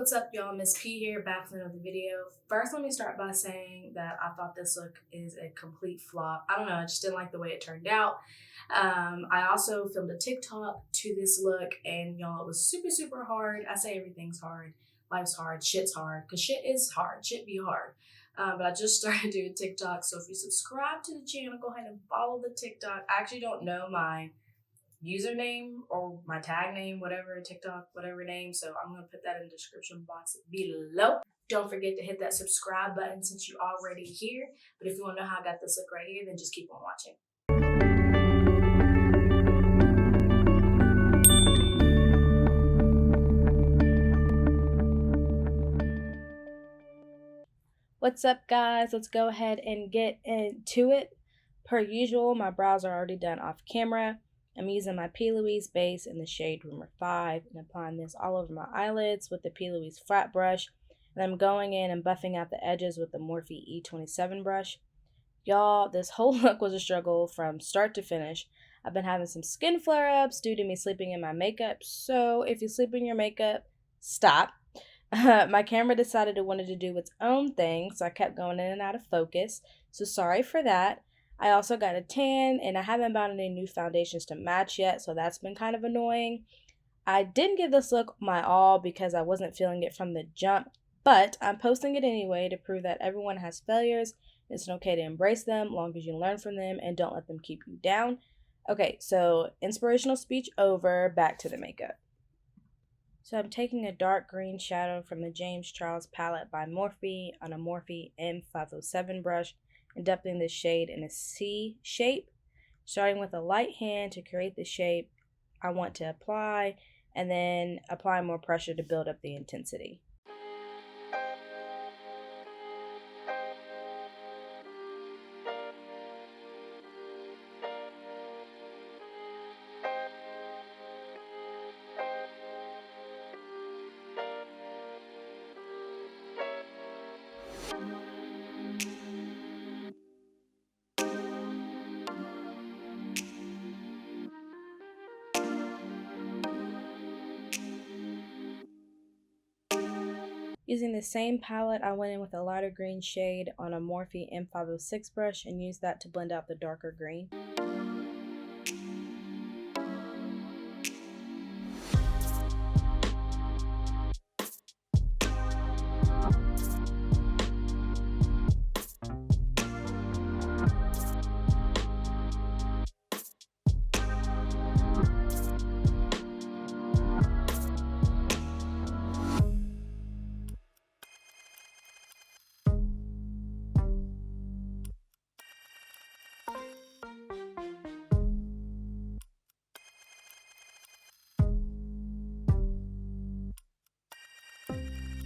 What's up, y'all? Miss P here, back with another video. First, let me start by saying that I thought this look is a complete flop. I don't know, I just didn't like the way it turned out. I also filmed a TikTok to this look, and y'all, it was super hard. I say everything's hard, life's hard, shit's hard, because shit is hard, shit be hard. But I just started doing TikTok, so if you subscribe to the channel, go ahead and follow the TikTok. I actually don't know my username or my tag name, whatever, TikTok, whatever name. So I'm going to put that in the description box below. Don't forget to hit that subscribe button since you're already here. But if you want to know how I got this look right here, then just keep on watching. What's up, guys? Let's go ahead and get into it. Per usual, my brows are already done off camera. I'm using my p.louise base in the shade Rumor 5 and applying this all over my eyelids with the p.louise flat brush. And I'm going in and buffing out the edges with the Morphe E27 brush. Y'all, this whole look was a struggle from start to finish. I've been having some skin flare-ups due to me sleeping in my makeup. So if you sleep in your makeup, stop. My camera decided it wanted to do its own thing, so I kept going in and out of focus. So sorry for that. I also got a tan, and I haven't bought any new foundations to match yet, so that's been kind of annoying. I didn't give this look my all because I wasn't feeling it from the jump, but I'm posting it anyway to prove that everyone has failures. It's okay to embrace them, long as you learn from them and don't let them keep you down. Okay, so inspirational speech over, back to the makeup. So I'm taking a dark green shadow from the James Charles palette by Morphe on a Morphe M507 brush, and dumping this shade in a C shape, starting with a light hand to create the shape I want to apply, and then apply more pressure to build up the intensity. Using the same palette, I went in with a lighter green shade on a Morphe M506 brush and used that to blend out the darker green.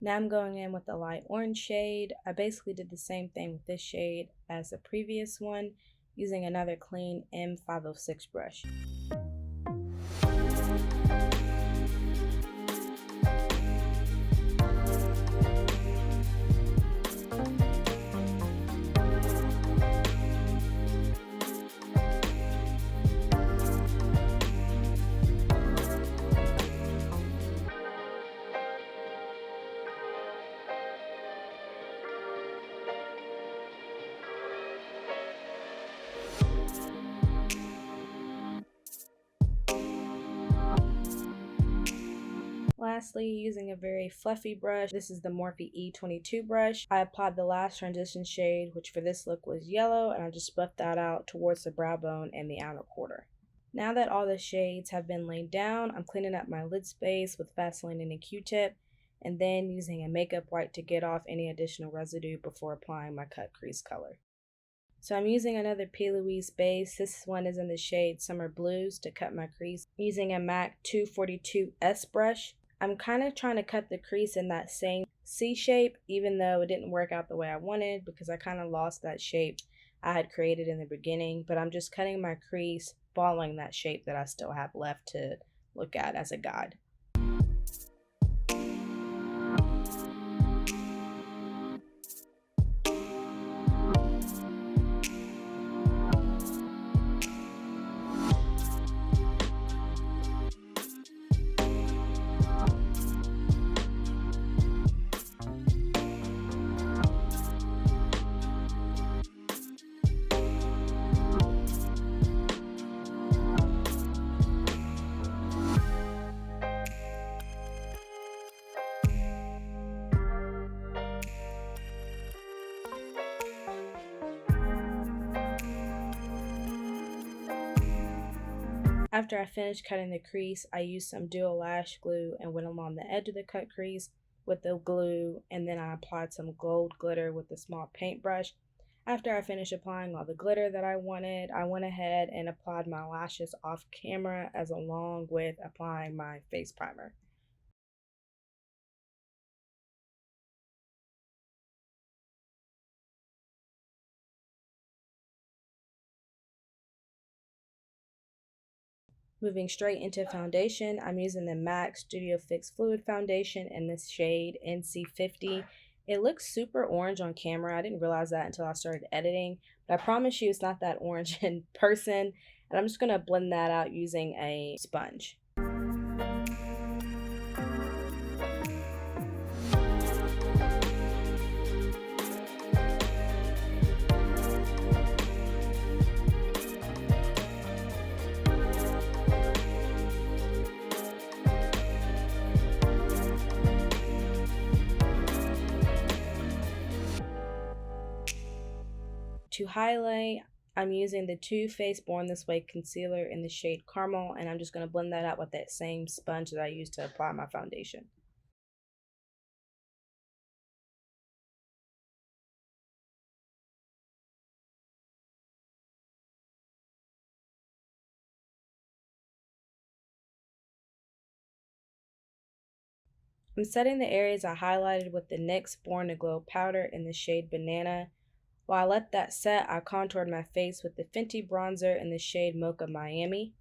Now I'm going in with the light orange shade. I basically did the same thing with this shade as the previous one, using another clean M506 brush. Lastly, using a very fluffy brush, this is the Morphe E22 brush, I applied the last transition shade, which for this look was yellow, and I just buffed that out towards the brow bone and the outer quarter. Now that all the shades have been laid down, I'm cleaning up my lid space with Vaseline and a Q-tip, and then using a makeup wipe to get off any additional residue before applying my cut crease color. So I'm using another p.louise base. This one is in the shade Summer Blues to cut my crease, using a MAC 242S brush. I'm kind of trying to cut the crease in that same C shape, even though it didn't work out the way I wanted because I kind of lost that shape I had created in the beginning, but I'm just cutting my crease, following that shape that I still have left to look at as a guide. After I finished cutting the crease, I used some dual lash glue and went along the edge of the cut crease with the glue, and then I applied some gold glitter with a small paintbrush. After I finished applying all the glitter that I wanted, I went ahead and applied my lashes off camera as along with applying my face primer. Moving straight into foundation, I'm using the MAC Studio Fix Fluid Foundation in this shade NC50. It looks super orange on camera. I didn't realize that until I started editing, but I promise you it's not that orange in person. And I'm just going to blend that out using a sponge. To highlight, I'm using the Too Faced Born This Way concealer in the shade Caramel, and I'm just going to blend that out with that same sponge that I used to apply my foundation. I'm setting the areas I highlighted with the NYX Born to Glow powder in the shade Banana. While I let that set, I contoured my face with the Fenty bronzer in the shade Mocha Miami.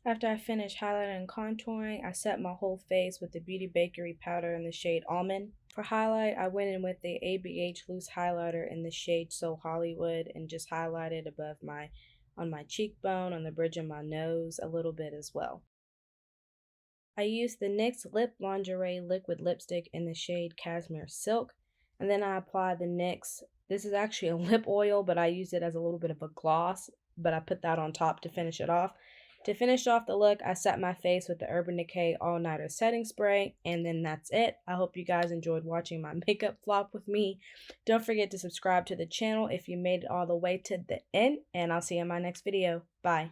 After I finished highlighting and contouring, I set my whole face with the Beauty Bakery powder in the shade Almond. For highlight, I went in with the ABH loose highlighter in the shade So Hollywood and just highlighted above on my cheekbone, on the bridge of my nose, a little bit as well. I used the NYX Lip Lingerie liquid lipstick in the shade Cashmere Silk, and then I applied the NYX, this is actually a lip oil, but I used it as a little bit of a gloss, but I put that on top to finish it off. To finish off the look, I set my face with the Urban Decay All Nighter Setting Spray, and then that's it. I hope you guys enjoyed watching my makeup flop with me. Don't forget to subscribe to the channel if you made it all the way to the end, and I'll see you in my next video. Bye.